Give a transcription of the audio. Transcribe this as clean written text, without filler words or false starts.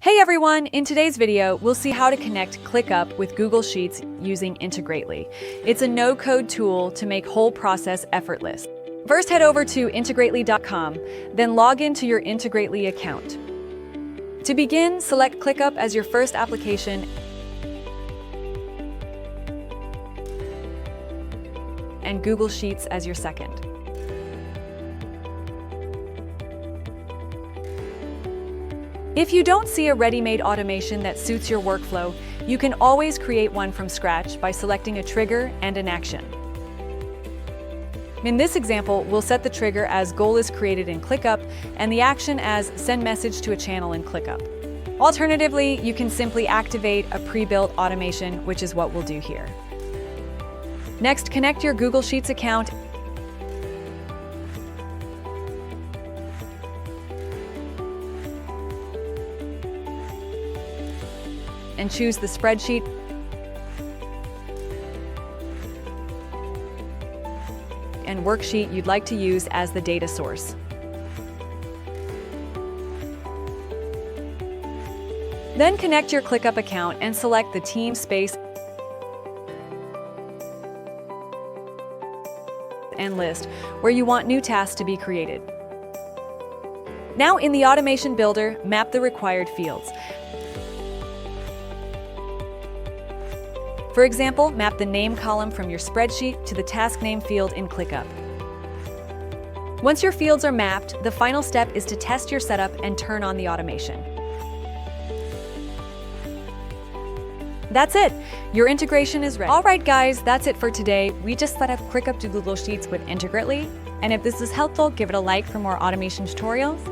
Hey everyone! In today's video, we'll see how to connect ClickUp with Google Sheets using Integrately. It's a no-code tool to make whole process effortless. First, head over to integrately.com, then log into your Integrately account. To begin, select ClickUp as your first application and Google Sheets as your second. If you don't see a ready-made automation that suits your workflow, you can always create one from scratch by selecting a trigger and an action. In this example, we'll set the trigger as goal is created in ClickUp and the action as send message to a channel in ClickUp. Alternatively, you can simply activate a pre-built automation, which is what we'll do here. Next, connect your Google Sheets account and choose the spreadsheet and worksheet you'd like to use as the data source. Then connect your ClickUp account and select the team space and list where you want new tasks to be created. Now in the Automation Builder, map the required fields. For example, map the name column from your spreadsheet to the task name field in ClickUp. Once your fields are mapped, the final step is to test your setup and turn on the automation. That's it! Your integration is ready. Alright guys, that's it for today. We just set up ClickUp to Google Sheets with Integrately. And if this is helpful, give it a like for more automation tutorials.